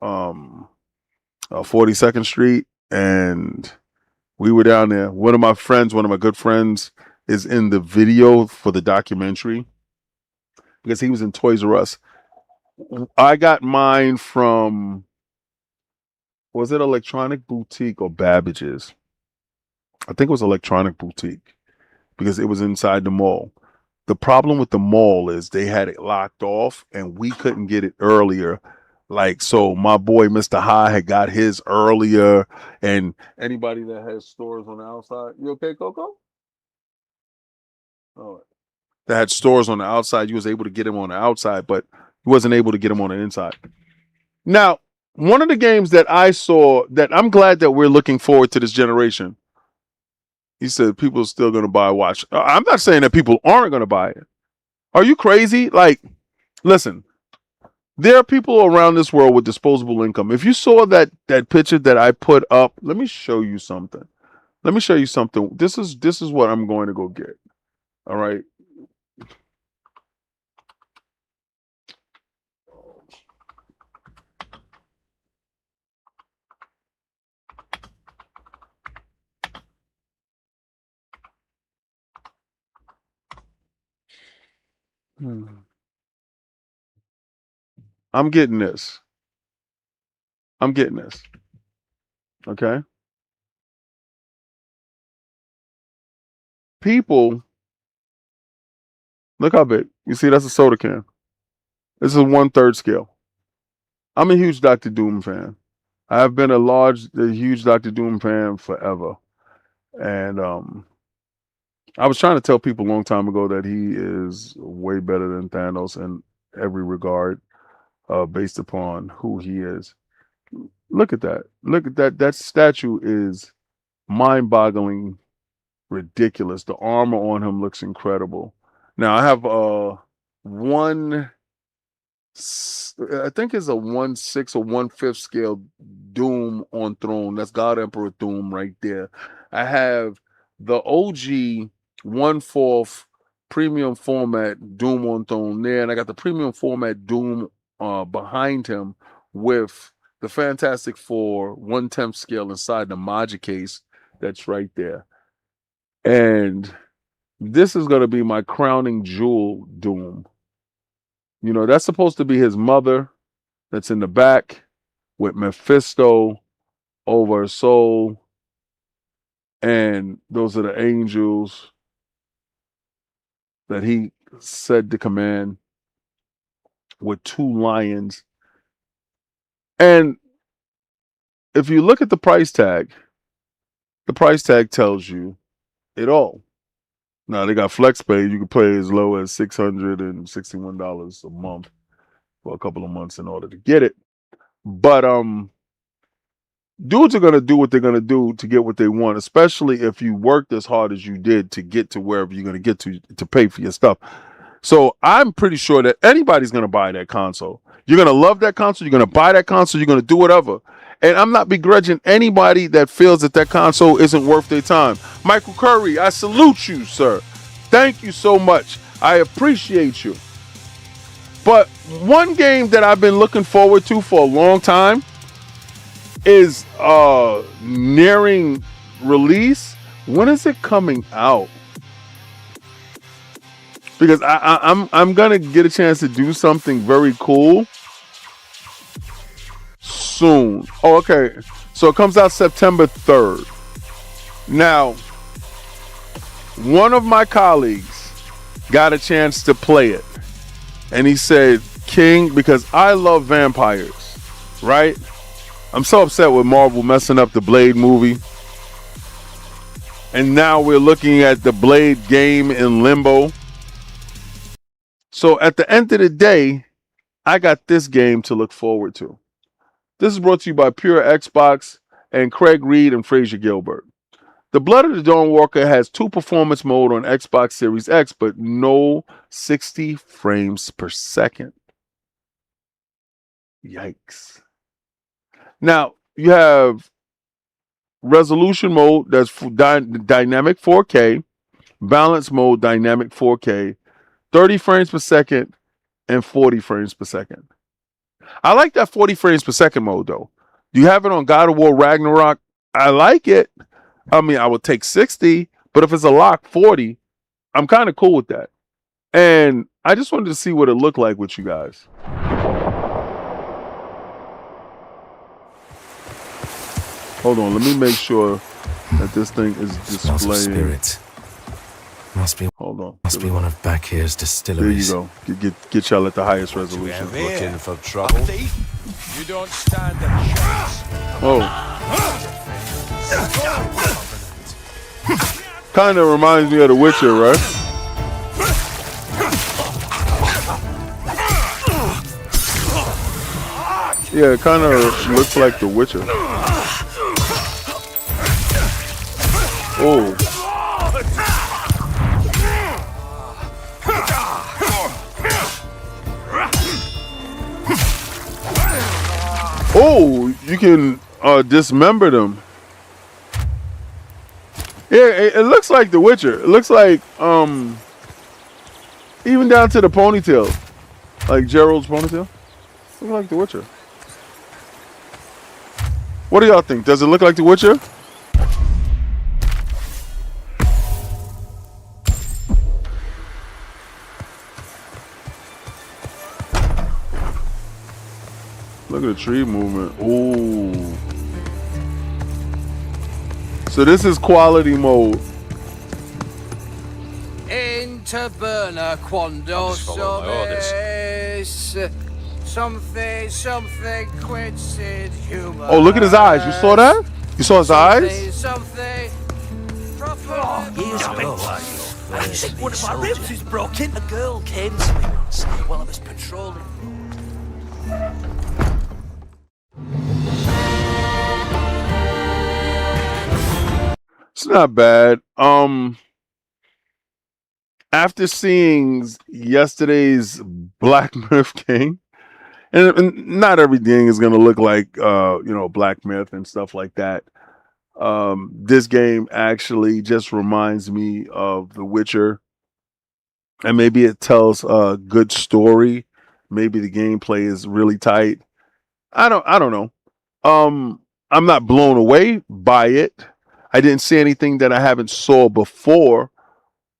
42nd Street, and we were down there. One of my good friends, is in the video for the documentary because he was in Toys R Us. I got mine from, was it Electronic Boutique or Babbage's? I think it was Electronic Boutique because it was inside the mall. The problem with the mall is they had it locked off and we couldn't get it earlier. Like, so my boy, Mr. High, had got his earlier, and anybody that has stores on the outside, you okay, Coco? All right. That had stores on the outside, you was able to get him on the outside, but you wasn't able to get him on the inside. Now, one of the games that I saw that I'm glad that we're looking forward to this generation. He said people are still going to buy a watch. I'm not saying that people aren't going to buy it. Are you crazy? Like, listen, there are people around this world with disposable income. If you saw that picture that I put up, let me show you something. This is what I'm going to go get. All right. I'm getting this. Okay. People, look how big. You see, that's a soda can. This is a 1/3 scale. I'm a huge Dr. Doom fan. I've been a huge Dr. Doom fan forever. And I was trying to tell people a long time ago that he is way better than Thanos in every regard, based upon who he is. Look at that. That statue is mind-boggling, ridiculous. The armor on him looks incredible. Now I have I think it's a 1/6 or 1/5 scale Doom on throne. That's God Emperor Doom right there. I have the OG 1/4 premium format Doom on throne there, and I got the premium format Doom behind him with the Fantastic Four 1/10 scale inside the Maja case that's right there. And this is going to be my crowning jewel Doom. You know, that's supposed to be his mother that's in the back with Mephisto over her soul. And those are the angels that he said to command with 2 lions. And if you look at the price tag tells you it all. Now they got flex pay. You can pay as low as $661 a month for a couple of months in order to get it. But dudes are gonna do what they're gonna do to get what they want, especially if you worked as hard as you did to get to wherever you're gonna get to pay for your stuff. So I'm pretty sure that anybody's gonna buy that console. You're gonna love that console. You're gonna buy that console. You're gonna do whatever. And I'm not begrudging anybody that feels that console isn't worth their time. Michael Curry, I salute you, sir. Thank you so much. I appreciate you. But one game that I've been looking forward to for a long time is nearing release. When is it coming out? Because I'm gonna get a chance to do something very cool soon. Oh, okay. So it comes out September 3rd. Now, one of my colleagues got a chance to play it. And he said, King, because I love vampires, right? I'm so upset with Marvel messing up the Blade movie. And now we're looking at the Blade game in limbo. So at the end of the day, I got this game to look forward to. This is brought to you by Pure Xbox and Craig Reed and Fraser Gilbert. The Blood of the Dawnwalker has 2 performance mode on Xbox Series X, but no 60 frames per second. Yikes. Now, you have resolution mode that's dynamic 4K, balance mode dynamic 4K, 30 frames per second, and 40 frames per second. I like that 40 frames per second mode, though. You have it on God of War Ragnarok. I like it. I mean, I would take 60, but if it's a lock 40, I'm kind of cool with that. And I just wanted to see what it looked like with you guys. Hold on, let me make sure that this thing is displaying. Spirit. Must be. Hold on. Must be one of back here's distilleries. There you go. Get y'all at the highest resolution. Looking for trouble. You don't stand a chance. Oh. Kind of reminds me of The Witcher, right? Yeah, it kind of looks like The Witcher. Oh. Oh, you can dismember them. Yeah, it looks like The Witcher. It looks like even down to the ponytail, like Gerald's ponytail. Looks like The Witcher. What do y'all think? Does it look like The Witcher? Look at the tree movement. Ooh. So this is quality mode. Interburner quando sobis. Something quinted humor. Oh, look at his eyes. You saw that? You saw his eyes? Something. Years ago, I think one of my ribs was broken. A girl came to me once while I was patrolling. It's not bad. After seeing yesterday's Black Myth King, and not everything is gonna look like Black Myth and stuff like that. This game actually just reminds me of The Witcher, and maybe it tells a good story. Maybe the gameplay is really tight. I don't know. I'm not blown away by it. I didn't see anything that I haven't saw before,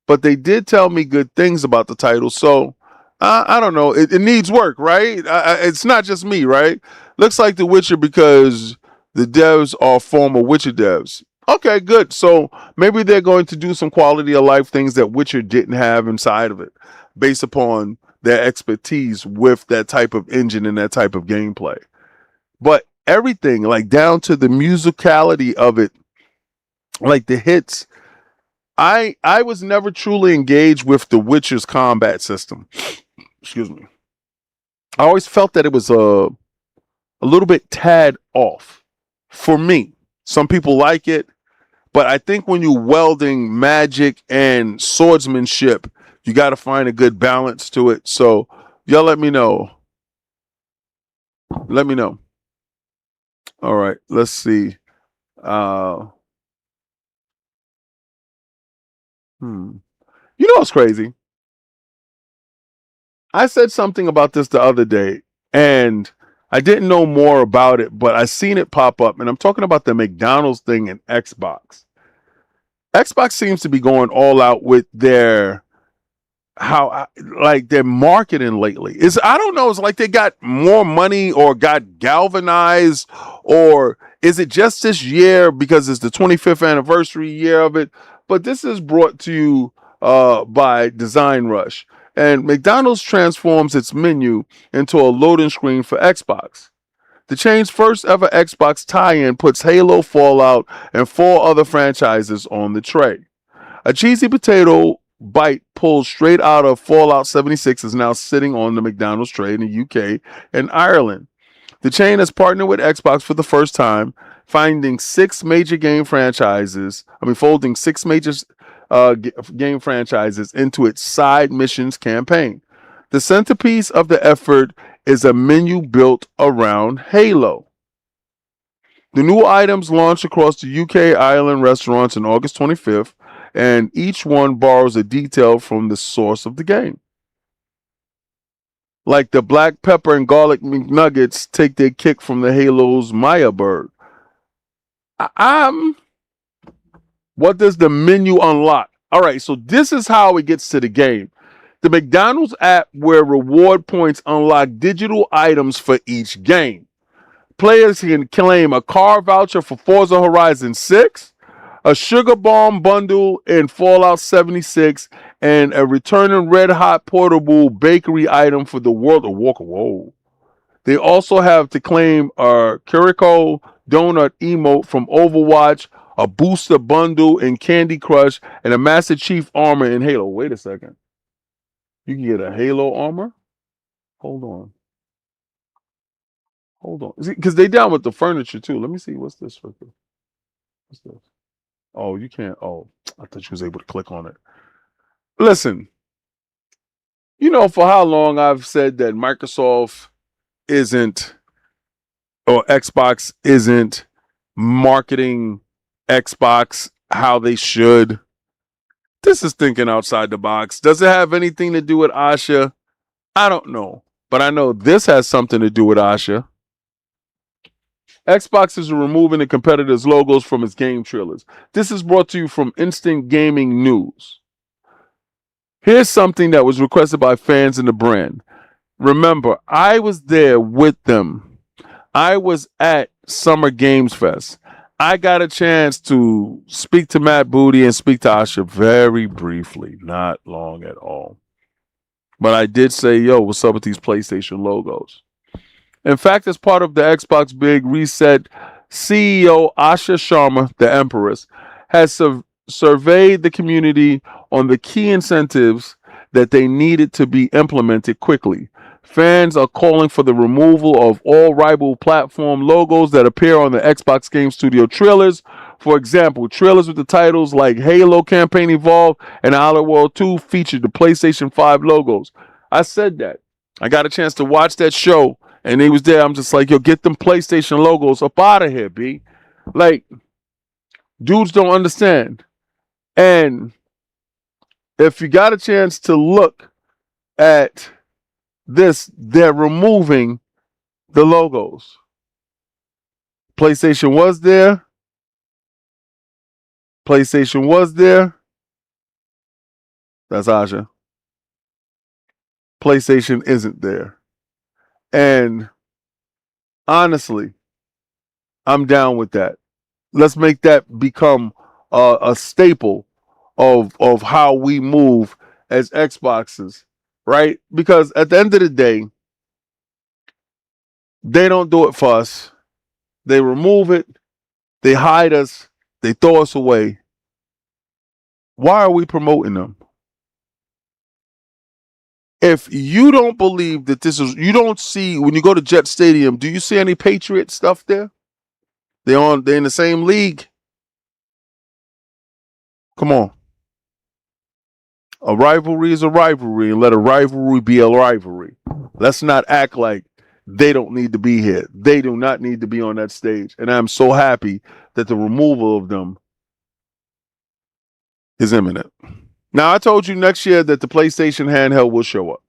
but they did tell me good things about the title. So I don't know. It needs work, right? It's not just me, right? Looks like The Witcher because the devs are former Witcher devs. Okay, good. So maybe they're going to do some quality of life things that Witcher didn't have inside of it, based upon their expertise with that type of engine and that type of gameplay. But everything, like down to the musicality of it, like the hits, I was never truly engaged with The Witcher's combat system. Excuse me. I always felt that it was a little bit tad off for me. Some people like it, but I think when you're welding magic and swordsmanship, you got to find a good balance to it. So y'all let me know. Let me know. All right, let's see. You know what's crazy? I said something about this the other day, and I didn't know more about it, but I seen it pop up, and I'm talking about the McDonald's thing in Xbox. Xbox seems to be going all out with their their marketing lately. I don't know, it's like they got more money or got galvanized, or is it just this year because it's the 25th anniversary year of it? But this is brought to you by Design Rush. And McDonald's transforms its menu into a loading screen for Xbox. The chain's first ever Xbox tie-in puts Halo, Fallout, and 4 other franchises on the tray. A cheesy potato bite pulled straight out of Fallout 76 is now sitting on the McDonald's tray in the UK and Ireland. The chain has partnered with Xbox for the first time, folding six major game franchises game franchises into its side missions campaign. The centerpiece of the effort is a menu built around Halo. The new items launch across the UK Ireland restaurants on August 25th, and each one borrows a detail from the source of the game. Like the black pepper and garlic McNuggets take their kick from the Halo's Maya bird. What does the menu unlock? All right, so this is how it gets to the game. The McDonald's app where reward points unlock digital items for each game. Players can claim a car voucher for Forza Horizon 6, a Sugar Bomb bundle in Fallout 76, and a returning Red Hot portable bakery item for the World of Warcraft. Whoa. They also have to claim a Kiriko donut emote from Overwatch, a booster bundle in Candy Crush, and a Master Chief armor in Halo. Wait a second. You can get a Halo armor? Hold on. Because they down with the furniture too. Let me see. What's this? What's this? Oh, you can't. Oh, I thought you was able to click on it. Listen, for how long I've said that Microsoft isn't, or Xbox isn't marketing Xbox how they should. This is thinking outside the box. Does it have anything to do with Asha? I don't know. But I know this has something to do with Asha. Xbox is removing the competitors' logos from its game trailers. This is brought to you from Instant Gaming News. Here's something that was requested by fans in the brand. Remember, I was there with them. I was at Summer Games Fest. I got a chance to speak to Matt Booty and speak to Asha very briefly, not long at all. But I did say, yo, what's up with these PlayStation logos? In fact, as part of the Xbox Big Reset, CEO Asha Sharma, the Empress, has surveyed the community on the key incentives that they needed to be implemented quickly. Fans are calling for the removal of all rival platform logos that appear on the Xbox Game Studio trailers. For example, trailers with the titles like Halo Campaign Evolved and Outer World 2 featured the PlayStation 5 logos. I said that. I got a chance to watch that show, and he was there. I'm just like, yo, get them PlayStation logos up out of here, B. Like, dudes don't understand. And if you got a chance to look at this, they're removing the logos. PlayStation was there. PlayStation was there. That's Asha. PlayStation isn't there. And honestly, I'm down with that. Let's make that become a staple of how we move as Xboxes, right? Because at the end of the day, they don't do it for us. They remove it. They hide us. They throw us away. Why are we promoting them? If you don't believe that you don't see, when you go to Jet Stadium, do you see any Patriot stuff there? They're in the same league. Come on. A rivalry is a rivalry, and let a rivalry be a rivalry. Let's not act like they don't need to be here. They do not need to be on that stage. And I'm so happy that the removal of them is imminent. Now, I told you next year that the PlayStation handheld will show up.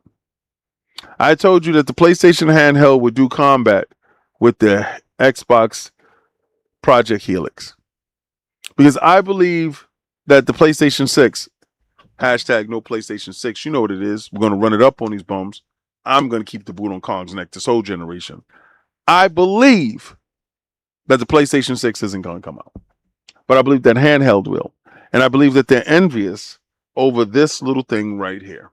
I told you that the PlayStation handheld would do combat with the Xbox Project Helix. Because I believe that the PlayStation 6, hashtag no PlayStation 6, you know what it is. We're going to run it up on these bums. I'm going to keep the boot on Kong's neck this whole generation. I believe that the PlayStation 6 isn't going to come out. But I believe that handheld will. And I believe that they're envious over this little thing right here.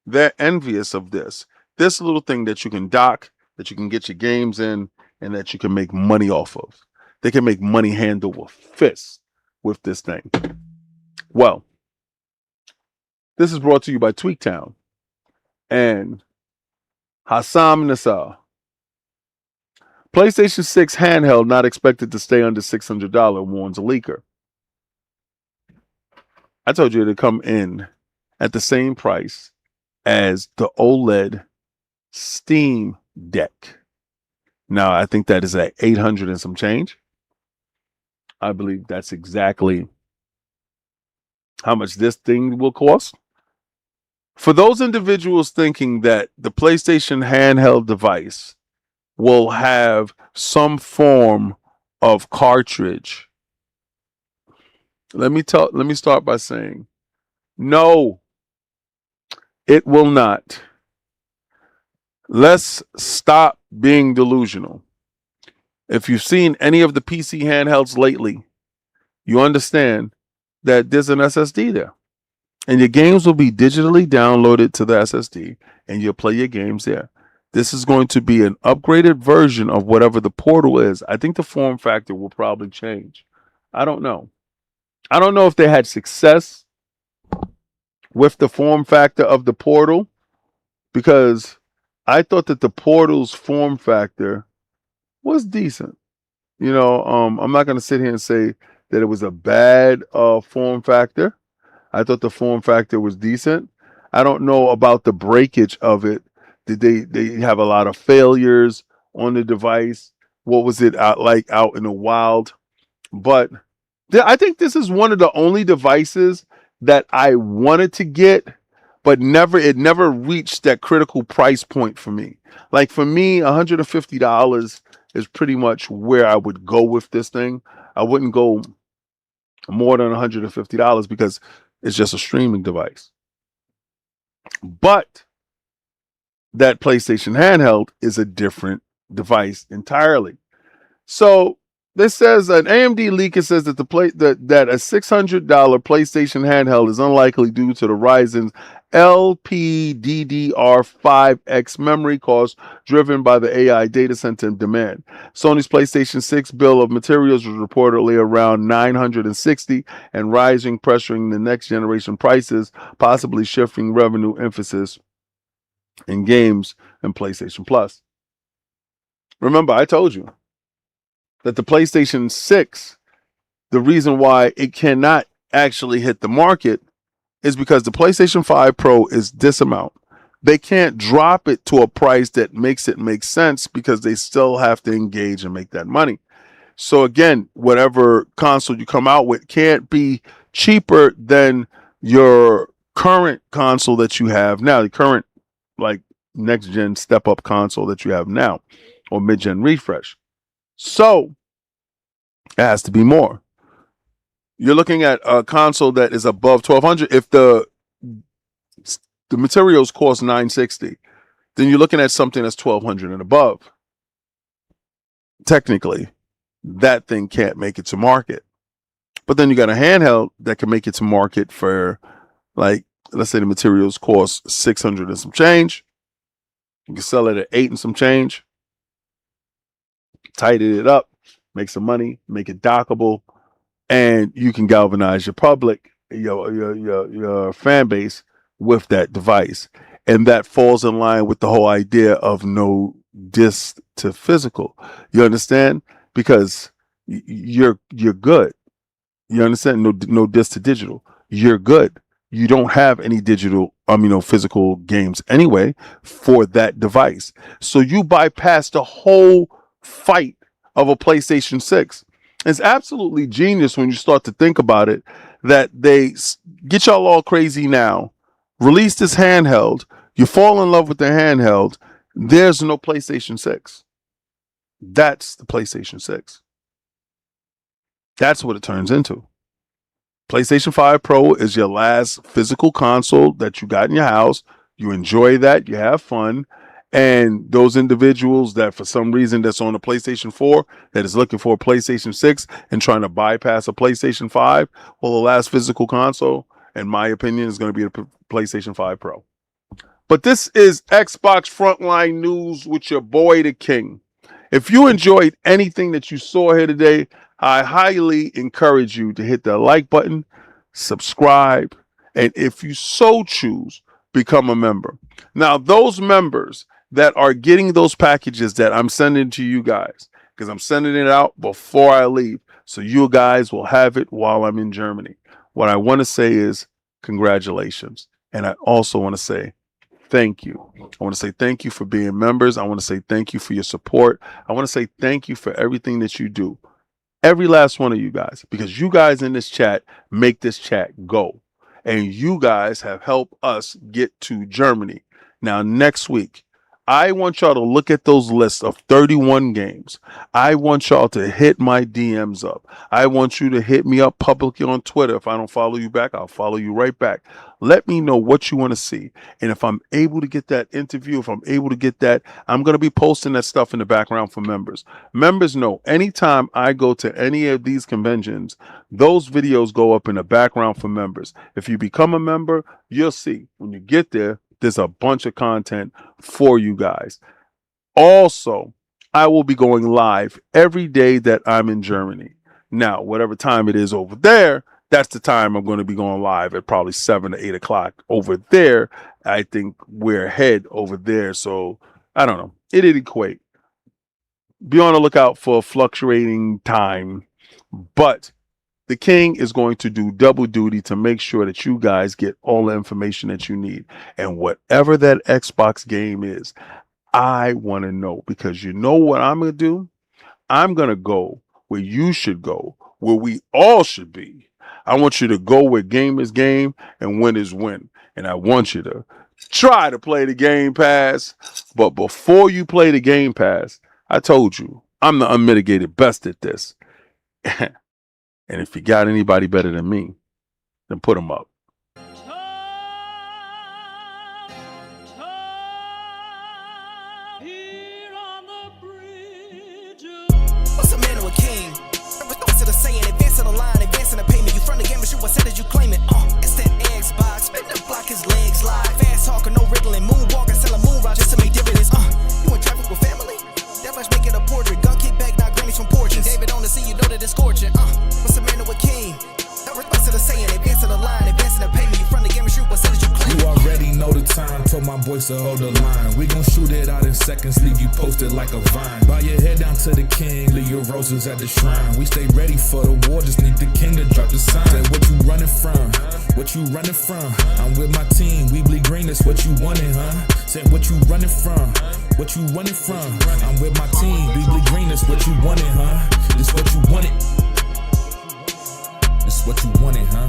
They're envious of this little thing that you can dock, that you can get your games in, and that you can make money off of. They can make money hand over fist with this thing. Well, this is brought to you by Tweaktown and Hassam Nassar. PlayStation 6 handheld not expected to stay under $600, warns a leaker. I told you to come in at the same price as the OLED Steam Deck. Now, I think that is at 800 and some change. I believe that's exactly how much this thing will cost. For those individuals thinking that the PlayStation handheld device will have some form of cartridge, let me start by saying, no, it will not. Let's stop being delusional. If you've seen any of the PC handhelds lately, you understand that there's an SSD there. And your games will be digitally downloaded to the SSD, and you'll play your games there. This is going to be an upgraded version of whatever the Portal is. I think the form factor will probably change. I don't know. I don't know if they had success with the form factor of the Portal, because I thought that the Portal's form factor was decent. You know, I'm not going to sit here and say that it was a bad form factor. I thought the form factor was decent. I don't know about the breakage of it. Did they have a lot of failures on the device? What was it like out in the wild? But I think this is one of the only devices that I wanted to get, but it never reached that critical price point for me. Like for me, $150 is pretty much where I would go with this thing. I wouldn't go more than $150 because it's just a streaming device. But that PlayStation handheld is a different device entirely. So this says an AMD leaker says that that a $600 PlayStation handheld is unlikely due to the Ryzen's LPDDR5X memory cost driven by the AI data center demand. Sony's PlayStation 6 bill of materials was reportedly around $960 and rising, pressuring the next generation prices, possibly shifting revenue emphasis in games and PlayStation Plus. Remember, I told you that the PlayStation 6, the reason why it cannot actually hit the market is because the PlayStation 5 Pro is this amount. They can't drop it to a price that makes it make sense because they still have to engage and make that money. So again, whatever console you come out with can't be cheaper than your current console that you have now, the current like next gen step up console that you have now, or mid gen refresh. So it has to be more. You're looking at a console that is above $1,200. If the materials cost $960, then you're looking at something that's $1,200 and above. Technically, that thing can't make it to market. But then you got a handheld that can make it to market for, like, let's say the materials cost $600 and some change. You can sell it at $800 and some change. Tighten it up, make some money, make it dockable, and you can galvanize your public, your fan base with that device. And that falls in line with the whole idea of no disc to physical. You understand? Because you're good. You understand? No disc to digital. You're good. You don't have any digital, physical games anyway for that device. So you bypass the whole fight of a PlayStation 6. It's absolutely genius when you start to think about it, that they get y'all all crazy now, release this handheld, you fall in love with the handheld, there's no PlayStation 6. That's the PlayStation 6. That's what it turns into. PlayStation 5 Pro is your last physical console that you got in your house. You enjoy that, you have fun. And those individuals that for some reason that's on a PlayStation 4 that is looking for a PlayStation 6 and trying to bypass a PlayStation 5, well, the last physical console, in my opinion, is going to be the PlayStation 5 Pro. But this is Xbox Frontline News with your boy, the King. If you enjoyed anything that you saw here today, I highly encourage you to hit the like button, subscribe, and if you so choose, become a member. Now, those members that are getting those packages that I'm sending to you guys, because I'm sending it out before I leave, so you guys will have it while I'm in Germany. What I want to say is congratulations. And I also want to say thank you. I want to say thank you for being members. I want to say thank you for your support. I want to say thank you for everything that you do. Every last one of you guys, because you guys in this chat make this chat go. And you guys have helped us get to Germany. Now, next week, I want y'all to look at those lists of 31 games. I want y'all to hit my DMs up. I want you to hit me up publicly on Twitter. If I don't follow you back, I'll follow you right back. Let me know what you want to see. And if I'm able to get that interview, if I'm able to get that, I'm going to be posting that stuff in the background for members. Members know anytime I go to any of these conventions, those videos go up in the background for members. If you become a member, you'll see when you get there, there's a bunch of content for you guys. Also, I will be going live every day that I'm in Germany. Now, whatever time it is over there, that's the time I'm going to be going live at probably 7 to 8 o'clock over there. I think we're ahead over there. So I don't know. It'd equate. Be on the lookout for fluctuating time. But the king is going to do double duty to make sure that you guys get all the information that you need. And whatever that Xbox game is, I want to know, because you know what I'm going to do? I'm going to go where you should go, where we all should be. I want you to go where game is game and win is win. And I want you to try to play the Game Pass. But before you play the Game Pass, I told you, I'm the unmitigated best at this. And if you got anybody better than me, then put them up. What's a man or a king? What's to the saying? Advancing the line, advancing the payment. You front the game and shoot what said as you claim it. It's that Xbox. Spin the block, his legs live. Fast talking, no riddling. Moonwalking, selling moon rock just to make dividends. You in traffic with family? That much make it a portrait. Gun kick back, not grannies from porches. David on the scene, you know that it's scorching. What's a man or a king? What's to the saying? Advancing the line, advancing the payment. You front the game and shoot what said as you claim it. You already know the time, told my boys to hold the line. We gon' shoot it out in seconds, leave you posted like a vine. Bow your head down to the king, leave your roses at the shrine. We stay ready for the war, just need the king to drop the sign. Say what you running from, what you running from? I'm with my team, we bleed green, that's what you wanted, huh? Say what you running from, what you running from? I'm with my team, we bleed green, that's what you wanted, huh? This what you wanted. This what you wanted, huh?